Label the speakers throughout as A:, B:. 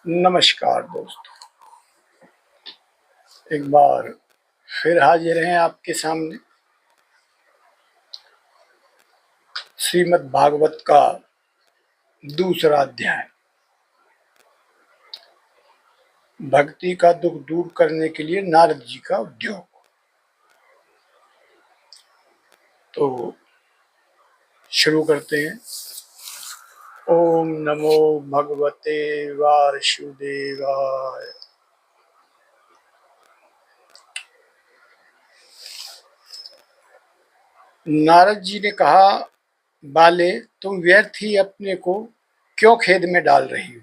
A: नमस्कार दोस्तों, एक बार फिर हाजिर हैं आपके सामने श्रीमद् भागवत का दूसरा अध्याय। भक्ति का दुख दूर करने के लिए नारद जी का उद्योग। तो शुरू करते हैं। ओम नमो भगवते वासुदेवाय। नारद जी ने कहा, बाले, तुम व्यर्थ ही अपने को क्यों खेद में डाल रही हो?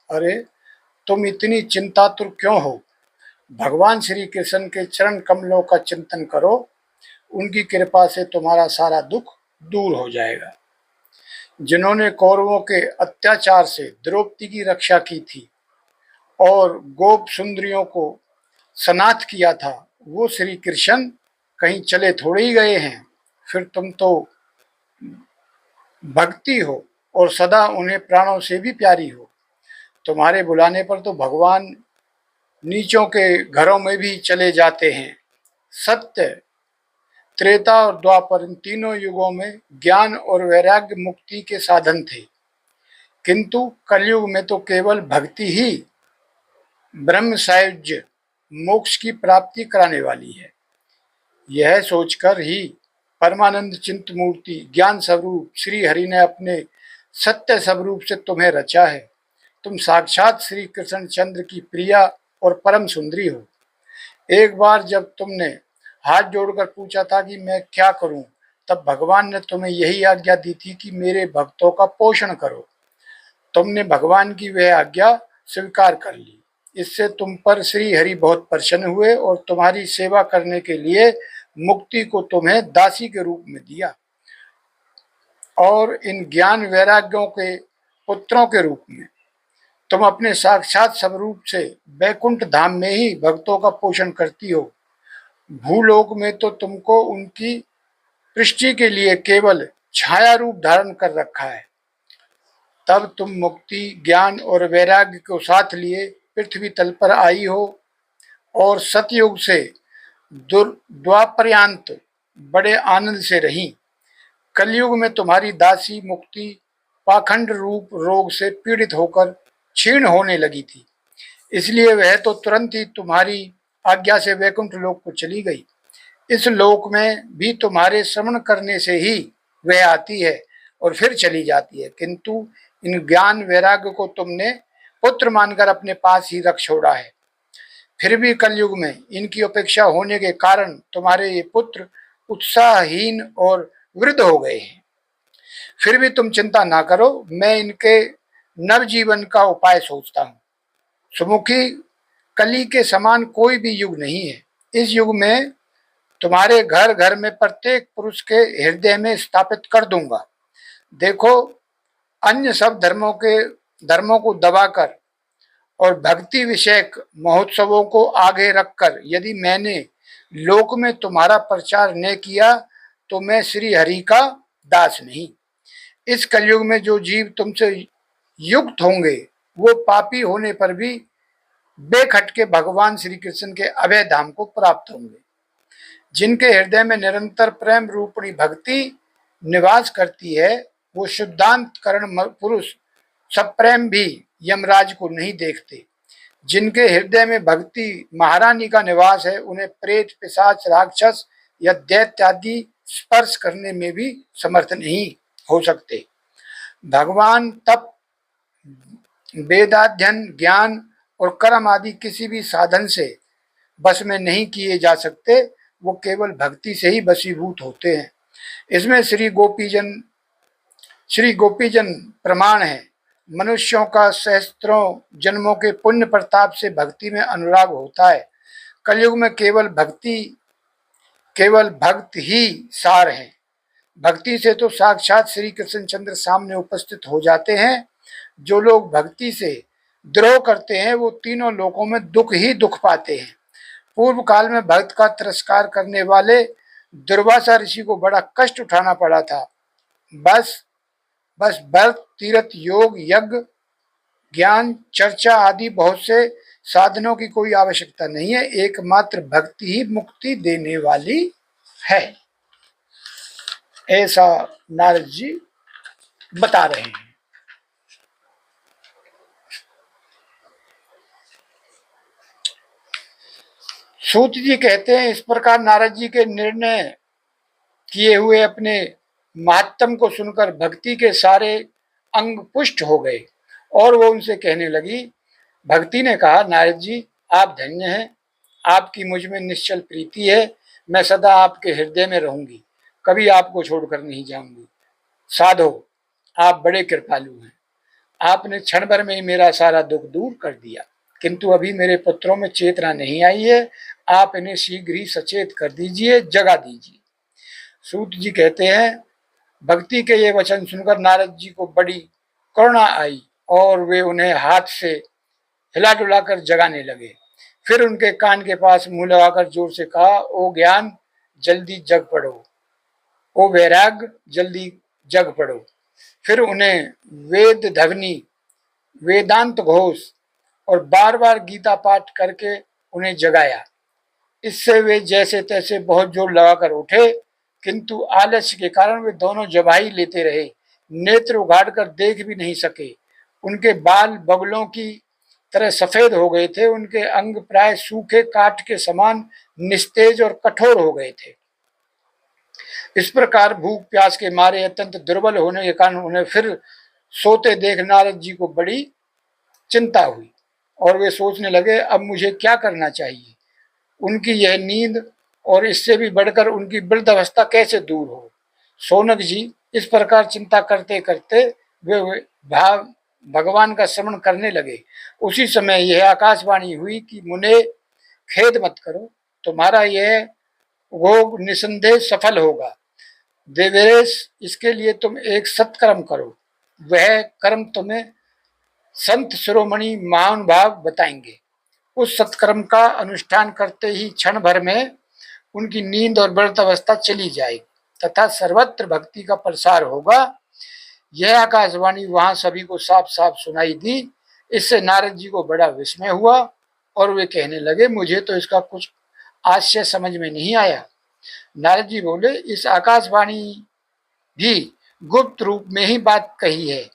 A: अरे, तुम इतनी चिंतातुर क्यों हो? भगवान श्री कृष्ण के चरण कमलों का चिंतन करो, उनकी कृपा से तुम्हारा सारा दुख दूर हो जाएगा। जिन्होंने कौरवों के अत्याचार से द्रौपदी की रक्षा की थी और गोप सुंदरियों को सनाथ किया था, वो श्री कृष्ण कहीं चले थोड़े ही गए हैं। फिर तुम तो भक्ति हो और सदा उन्हें प्राणों से भी प्यारी हो। तुम्हारे बुलाने पर तो भगवान नीचों के घरों में भी चले जाते हैं। सत्य, त्रेता और द्वापर, इन तीनों युगों में ज्ञान और वैराग्य मुक्ति के साधन थे, किंतु कलयुग में तो केवल भक्ति ही ब्रह्म सायुज्य मोक्ष की प्राप्ति कराने वाली है। यह सोचकर ही परमानंद चिंत मूर्ति ज्ञान स्वरूप श्री हरि ने अपने सत्य स्वरूप से तुम्हें रचा है। तुम साक्षात श्री कृष्ण चंद्र की प्रिया और परम सुंदरी हो। एक बार जब तुमने हाथ जोड़कर पूछा था कि मैं क्या करूं, तब भगवान ने तुम्हें यही आज्ञा दी थी कि मेरे भक्तों का पोषण करो। तुमने भगवान की वह आज्ञा स्वीकार कर ली। इससे तुम पर श्री हरि बहुत प्रसन्न हुए और तुम्हारी सेवा करने के लिए मुक्ति को तुम्हें दासी के रूप में दिया और इन ज्ञान वैराग्यों के पुत्रों के रूप में तुम अपने साक्षात स्वरूप से वैकुंठ धाम में ही भक्तों का पोषण करती हो। भूलोक में तो तुमको उनकी पृष्टि के लिए केवल छाया रूप धारण कर रखा है। तब तुम मुक्ति, ज्ञान और वैराग्य को साथ लिए पृथ्वी तल पर आई हो और सतयुग से द्वापर्यांत बड़े आनंद से रही। कलयुग में तुम्हारी दासी मुक्ति पाखंड रूप रोग से पीड़ित होकर क्षीण होने लगी थी, इसलिए वह तो तुरंत ही तुम्हारी आज्ञा से वैकुंठ लोक को चली गई। इस लोक में भी तुम्हारे श्रवण करने से ही वह आती है और फिर चली जाती है, किंतु इन ज्ञान वैराग्य को तुमने पुत्र मानकर अपने पास ही रख छोड़ा है। फिर भी कलयुग में इनकी उपेक्षा होने के कारण तुम्हारे ये पुत्र उत्साहहीन और वृद्ध हो गए हैं। फिर भी तुम चिंता ना करो, मैं इनके नवजीवन का उपाय सोचता हूँ। सुमुखी, कली के समान कोई भी युग नहीं है। इस युग में तुम्हारे घर घर में प्रत्येक पुरुष के हृदय में स्थापित कर दूंगा। देखो, अन्य सब धर्मों को दबाकर और भक्ति विषयक महोत्सवों को आगे रखकर यदि मैंने लोक में तुम्हारा प्रचार न किया तो मैं श्री हरि का दास नहीं। इस कलयुग में जो जीव तुमसे युक्त होंगे वो पापी होने पर भी बेखटके भगवान श्री कृष्ण के अभय धाम को प्राप्त होंगे। जिनके हृदय में निरंतर प्रेम रूपणी भक्ति निवास करती है, वो शुद्धांत करण पुरुष सप्रेम भी यमराज को नहीं देखते। जिनके हृदय में भक्ति महारानी का निवास है, उन्हें प्रेत, पिशाच, राक्षस या दैत्य आदि स्पर्श करने में भी समर्थ नहीं हो सकते। भगवान तप, वेदाध्ययन, ज्ञान और कर्म आदि किसी भी साधन से बस में नहीं किए जा सकते, वो केवल भक्ति से ही वशीभूत होते हैं। इसमें श्री गोपीजन प्रमाण है। मनुष्यों का सहस्त्रों जन्मों के पुण्य प्रताप से भक्ति में अनुराग होता है। कलयुग में केवल भक्त ही सार है। भक्ति से तो साक्षात श्री कृष्ण चंद्र सामने उपस्थित हो जाते हैं। जो लोग भक्ति से द्रोह करते हैं वो तीनों लोकों में दुख ही दुख पाते हैं। पूर्व काल में भक्त का तिरस्कार करने वाले दुर्वासा ऋषि को बड़ा कष्ट उठाना पड़ा था। बस व्रत, तीर्थ, योग, यज्ञ ज्ञान, चर्चा आदि बहुत से साधनों की कोई आवश्यकता नहीं है, एकमात्र भक्ति ही मुक्ति देने वाली है। ऐसा नारद जी बता रहे हैं। सूत जी कहते हैं, इस प्रकार नारद जी के निर्णय किए हुए अपने महात्म को सुनकर भक्ति के सारे अंग पुष्ट हो गए और वो उनसे कहने लगी। भक्ति ने कहा, नारद जी आप धन्य हैं, आपकी मुझ में निश्चल प्रीति है, मैं सदा आपके हृदय में रहूंगी, कभी आपको छोड़कर नहीं जाऊंगी। साधो, आप बड़े कृपालु हैं, आपने क्षण भर में ही मेरा सारा दुख दूर कर दिया, किंतु अभी मेरे पुत्रों में चेतना नहीं आई है, आप इन्हें शीघ्र ही सचेत कर दीजिए, जगा दीजिए। सूत जी कहते हैं, भक्ति के ये वचन सुनकर नारद जी को बड़ी करुणा आई और वे उन्हें हाथ से हिला डुलाकर जगाने लगे। फिर उनके कान के पास मुंह लगाकर जोर से कहा, ओ ज्ञान जल्दी जग पड़ो, ओ वैराग जल्दी जग पड़ो। फिर उन्हें वेद ध्वनि, वेदांत घोष और बार बार गीता पाठ करके उन्हें जगाया। इससे वे जैसे तैसे बहुत जोर लगाकर उठे, किंतु आलस्य के कारण वे दोनों जबाही लेते रहे, नेत्र उघाड़कर देख भी नहीं सके। उनके बाल बगलों की तरह सफेद हो गए थे, उनके अंग प्राय सूखे काठ के समान निस्तेज और कठोर हो गए थे। इस प्रकार भूख प्यास के मारे अत्यंत दुर्बल होने के कारण उन्हें फिर सोते देख नारद जी को बड़ी चिंता हुई और वे सोचने लगे, अब मुझे क्या करना चाहिए। उनकी यह नींद और इससे भी बढ़कर उनकी वृद्ध अवस्था कैसे दूर हो। शौनक जी इस प्रकार चिंता करते करते वे भगवान का स्मरण करने लगे। उसी समय यह आकाशवाणी हुई कि मुने खेद मत करो, तुम्हारा यह भोग निसंदेह सफल होगा। देवेश, इसके लिए तुम एक सत्कर्म करो, वह कर्म तुम्हें संत शिरोमणि महानुभाव बताएंगे। उस सत्कर्म का अनुष्ठान करते ही क्षण भर में उनकी नींद और व्रत अवस्था चली जाएगी तथा सर्वत्र भक्ति का प्रसार होगा। यह आकाशवाणी वहां सभी को साफ साफ सुनाई दी। इससे नारद जी को बड़ा विस्मय हुआ और वे कहने लगे, मुझे तो इसका कुछ आशय समझ में नहीं आया। नारद जी बोले, इस आकाशवाणी भी गुप्त रूप में ही बात कही है,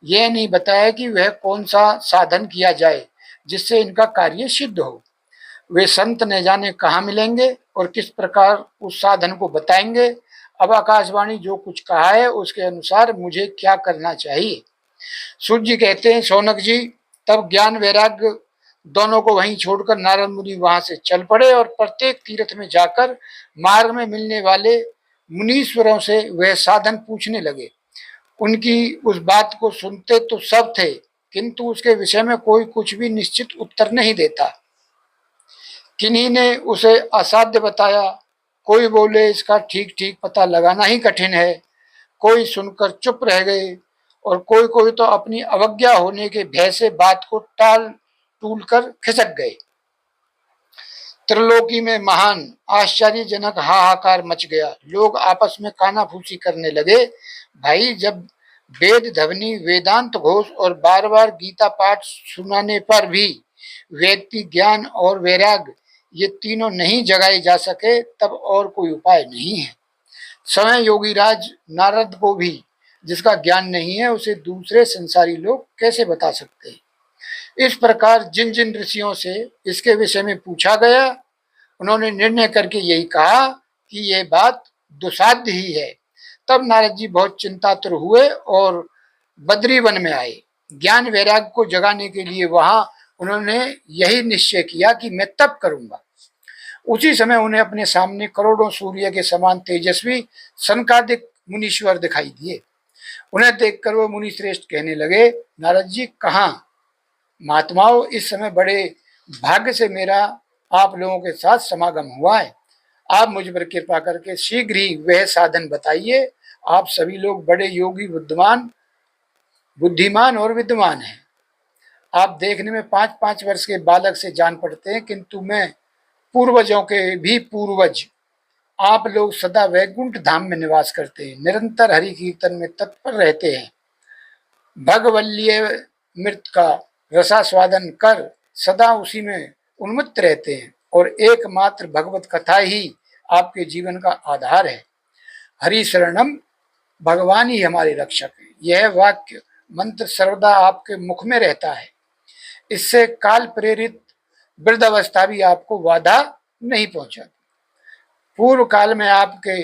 A: यह नहीं बताया कि वह कौन सा साधन किया जाए जिससे इनका कार्य सिद्ध हो। वे संत न जाने कहाँ मिलेंगे और किस प्रकार उस साधन को बताएंगे। अब आकाशवाणी जो कुछ कहा है उसके अनुसार मुझे क्या करना चाहिए। सूर्य जी कहते हैं, शौनक जी तब ज्ञान वैराग्य दोनों को वहीं छोड़कर नारद मुनि वहां से चल पड़े और प्रत्येक तीर्थ में जाकर मार्ग में मिलने वाले मुनीश्वरों से वह साधन पूछने लगे। उनकी उस बात को सुनते तो सब थे, किंतु उसके विषय में कोई कुछ भी निश्चित उत्तर नहीं देता। किन्हीं ने उसे असाध्य बताया, कोई बोले इसका ठीक ठीक पता लगाना ही कठिन है, कोई सुनकर चुप रह गए और कोई कोई तो अपनी अवज्ञा होने के भय से बात को टाल टूल कर खिसक गए। त्रिलोकी में महान आश्चर्यजनक हाहाकार मच गया। लोग आपस में कानाफूसी करने लगे। भाई, जब वेद ध्वनि, वेदांत घोष और बार बार गीता पाठ सुनाने पर भी व्यक्ति ज्ञान और वैराग्य ये तीनों नहीं जगाए जा सके, तब और कोई उपाय नहीं है। स्वयं योगीराज नारद को भी जिसका ज्ञान नहीं है उसे दूसरे संसारी लोग कैसे बता सकते हैं। इस प्रकार जिन जिन ऋषियों से इसके विषय में पूछा गया, उन्होंने निर्णय करके यही कहा कि यह बात दुसाध्य ही है। तब नारद जी बहुत चिंतातुर हुए और बद्री वन में आए। ज्ञान वैराग्य को जगाने के लिए वहां उन्होंने यही निश्चय किया कि मैं तप करूंगा। उसी समय उन्हें अपने सामने करोड़ों सूर्य के समान तेजस्वी सनकादिक मुनीश्वर दिखाई दिए। उन्हें देखकर वो मुनि श्रेष्ठ कहने लगे, नारद जी कहाँ महात्माओं, इस समय बड़े भाग्य से मेरा आप लोगों के साथ समागम हुआ है। आप मुझ पर कृपा करके शीघ्र ही वह साधन बताइए। आप सभी लोग बड़े योगी, बुद्धिमान और विद्वान हैं। आप देखने में 5-5 वर्ष के बालक से जान पड़ते हैं, किंतु मैं पूर्वजों के भी पूर्वज। आप लोग सदा वैकुंठ धाम में निवास करते हैं, निरंतर हरि कीर्तन में तत्पर रहते हैं, भगवल्य मृत का रसास्वादन कर सदा उसी में उन्मत्त रहते हैं और एकमात्र भगवत कथा ही आपके जीवन का आधार है। हरि शरणम, भगवान ही हमारे रक्षक हैं। यह वाक्य मंत्र सर्वदा आपके मुख में रहता है। इससे काल प्रेरित वृद्धावस्था भी आपको बाधा नहीं पहुंचाती। पूर्व काल में आपके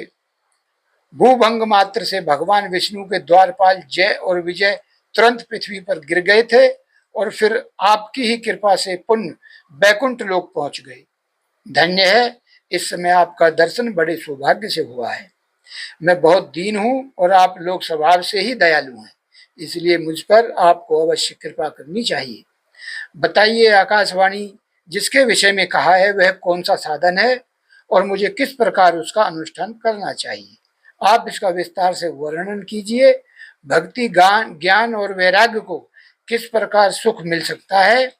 A: भूभंग मात्र से भगवान विष्णु के द्वारपाल जय और विजय तुरंत पृथ्वी पर गिर गए थे और फिर आपकी ही कृपा से पुण्य बैकुंठ लोक पहुंच गए। धन्य है, इस समय आपका दर्शन बड़े सौभाग्य से हुआ है। मैं बहुत दीन हूं और आप लोग स्वभाव से ही दयालु हैं, इसलिए मुझ पर आपको अवश्य कृपा करनी चाहिए। बताइए आकाशवाणी जिसके विषय में कहा है वह कौन सा साधन है और मुझे किस प्रकार उसका अनुष्ठान करना चाहिए। आप इसका विस्तार से वर्णन कीजिए। भक्ति ज्ञान और वैराग्य को किस प्रकार सुख मिल सकता है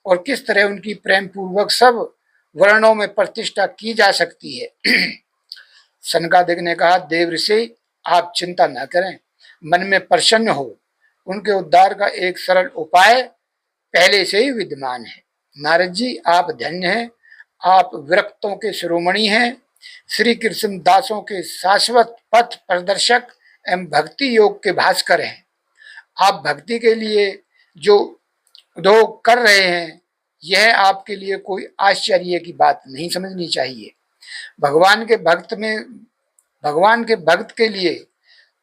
A: और किस तरह उनकी प्रेम पूर्वक सब वर्णों में प्रतिष्ठा की जा सकती है। सनकादिक ने कहा, देवऋषि आप चिंता न करें, मन में प्रसन्न हो। उनके उद्धार का एक सरल उपाय पहले से ही विद्यमान है। नारद जी आप धन्य हैं, आप विरक्तों के शिरोमणि हैं, श्री कृष्ण दासों के शाश्वत पथ प्रदर्शक एवं भक्ति योग के भास्कर हैं। आप भक्ति के लिए जो उद्योग कर रहे हैं यह आपके लिए कोई आश्चर्य की बात नहीं समझनी चाहिए। भगवान के भक्त के लिए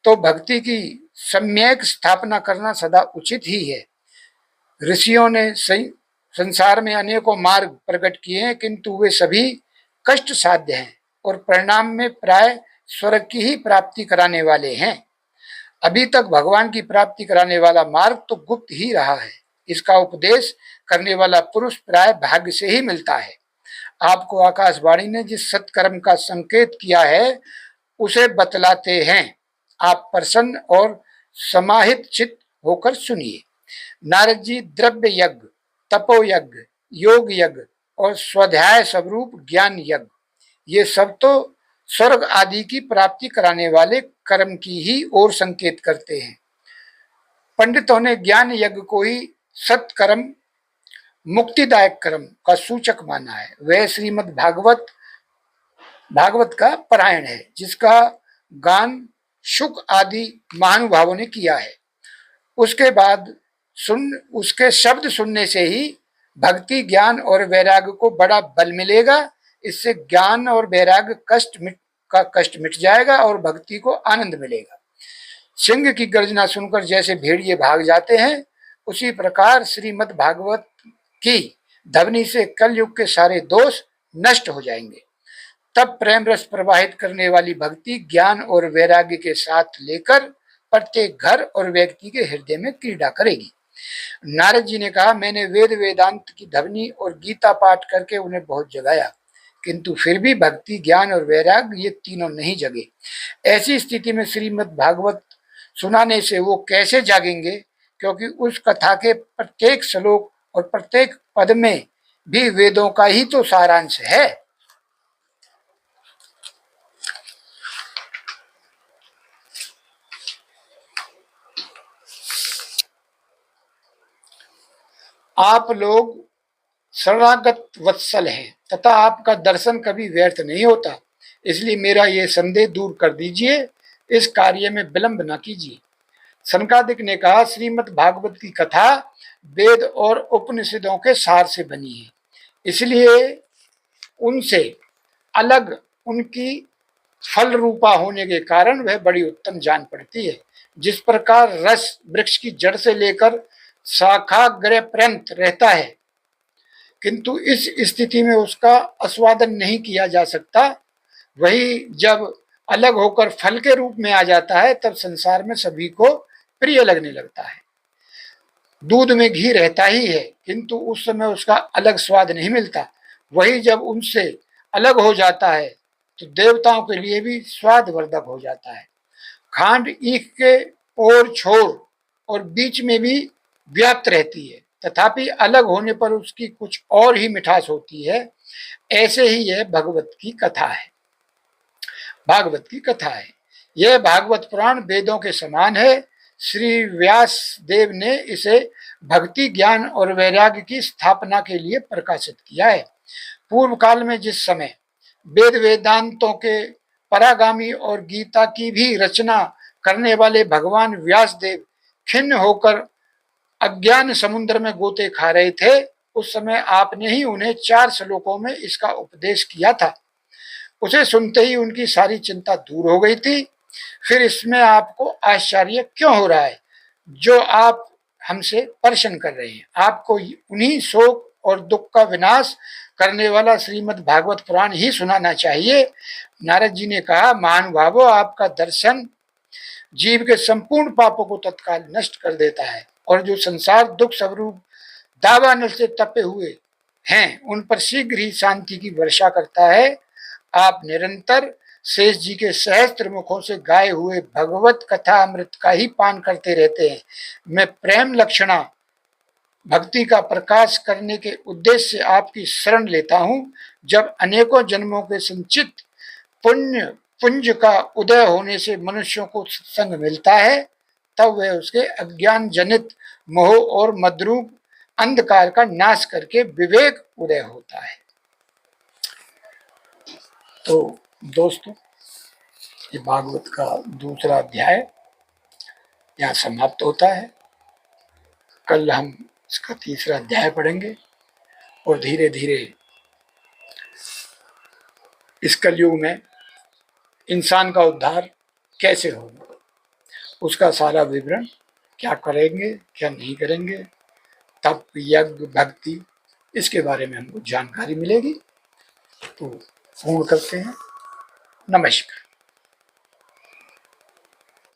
A: तो भक्ति की सम्यक स्थापना करना सदा उचित ही है। ऋषियों ने संसार में अनेकों मार्ग प्रकट किए हैं, किंतु वे सभी कष्ट साध्य हैं और परिणाम में प्राय स्वर्ग की ही प्राप्ति कराने वाले हैं। अभी तक भगवान की प्राप्ति कराने वाला मार्ग तो गुप्त ही रहा है। इसका उपदेश करने वाला पुरुष प्राय भाग्य से ही मिलता है। आपको आकाशवाणी ने जिस सत्कर्म का संकेत किया है उसे बतलाते हैं। आप प्रसन्न और समाहित चित्त होकर सुनिए। नारद जी द्रव्य यज्ञ, तपो यज्ञ, योग यज्ञ और स्वाध्याय स्वरूप ज्ञान यज्ञ, ये सब तो स्वर्ग आदि की प्राप्ति कराने वाले कर्म की ही ओर संकेत करते हैं। पंडितों ने ज्ञान यज्ञ को ही सत्कर्म, मुक्तिदायक कर्म का सूचक माना है। वह श्रीमद् भागवत का पारायण है, जिसका गान शुक आदि महानुभावों ने किया है। उसके बाद उसके शब्द सुनने से ही भक्ति, ज्ञान और वैराग्य को बड़ा बल मिलेगा। इससे ज्ञान और वैराग्य कष्ट मिट जाएगा और भक्ति को आनंद मिलेगा। सिंह की गर्जना सुनकर जैसे भेड़िए भाग जाते हैं, उसी प्रकार श्रीमद् भागवत की ध्वनि से कलयुग के सारे दोष नष्ट हो जाएंगे। तब प्रेम रस प्रवाहित करने वाली भक्ति ज्ञान और वैराग्य के साथ लेकर प्रत्येक घर और व्यक्ति के हृदय में क्रीड़ा करेगी। नारद जी ने कहा, मैंने वेद वेदांत की ध्वनि और गीता पाठ करके उन्हें बहुत जगाया, किंतु फिर भी भक्ति, ज्ञान और वैराग्य ये तीनों नहीं जगे। ऐसी स्थिति में श्रीमद् भागवत सुनाने से वो कैसे जागेंगे, क्योंकि उस कथा के प्रत्येक श्लोक और प्रत्येक पद में भी वेदों का ही तो सारांश है। आप लोग शरणागत वत्सल हैं तथा आपका दर्शन कभी व्यर्थ नहीं होता, इसलिए मेरा ये संदेह दूर कर दीजिए, इस कार्य में विलंब न कीजिए। सनकादिक ने कहा, श्रीमद् भागवत की कथा वेद और उपनिषदों के सार से बनी है, इसलिए उनसे अलग उनकी फल रूपा होने के कारण वह बड़ी उत्तम जान पड़ती है। जिस प्रकार रस वृक्ष की जड़ से लेकर शाखाग्र पर्यंत रहता है, किंतु इस स्थिति में उसका आस्वादन नहीं किया जा सकता, वही जब अलग होकर फल के रूप में आ जाता है तब संसार में सभी को प्रिय लगने लगता है। दूध में घी रहता ही है, किंतु उस समय उसका अलग स्वाद नहीं मिलता। वही जब उनसे अलग हो जाता है तो देवताओं के लिए भी स्वादवर्धक हो जाता है। खांड ईख के ओर छोर और बीच में भी व्याप्त रहती है, तथापि अलग होने पर उसकी कुछ और ही मिठास होती है। ऐसे ही यह भागवत की कथा है। यह भागवत पुराण वेदों के समान है, श्री व्यास देव ने इसे भक्ति, ज्ञान और वैराग्य की स्थापना के लिए प्रकाशित किया है। पूर्व काल में जिस समय वेद वेदांतों के परागामी और गीता की भी रचना करने वाले भगवान व्यास देव खिन्न होकर अज्ञान समुद्र में गोते खा रहे थे, उस समय आपने ही उन्हें 4 श्लोकों में इसका उपदेश किया था। उसे सुनते ही उनकी सारी चिंता दूर हो गई थी। फिर इसमें आपको आश्चर्य क्यों हो रहा है जो आप हमसे प्रश्न कर रहे हैं? आपको उन्हीं शोक और दुख का विनाश करने वाला श्रीमद् भागवत पुराण ही सुनाना चाहिए। नारद जी ने कहा, महानुभावों, आपका दर्शन जीव के संपूर्ण पापों को तत्काल नष्ट कर देता है और जो संसार दुख स्वरूप दावानल से तपे हुए हैं उन पर शीघ्र ही शांति की वर्षा करता है। आप निरंतर शेष जी के सहस्त्र मुखों से गाए हुए भगवत कथा अमृत का ही पान करते रहते हैं। मैं प्रेम लक्षणा भक्ति का प्रकाश करने के उद्देश्य से आपकी शरण लेता हूं। जब अनेकों जन्मों के संचित पुण्य पुंज का उदय होने से मनुष्यों को सत्संग मिलता है, तब वह उसके अज्ञान जनित मोह और मद्रूप अंधकार का नाश करके विवेक उदय होता है। तो दोस्तों, ये भागवत का दूसरा अध्याय यहाँ समाप्त होता है। कल हम इसका तीसरा अध्याय पढ़ेंगे और धीरे धीरे इस कलयुग में इंसान का उद्धार कैसे होगा, उसका सारा विवरण, क्या करेंगे क्या नहीं करेंगे, तप, यज्ञ, भक्ति, इसके बारे में हमको जानकारी मिलेगी। तो पूर्ण करते हैं। नमस्कार।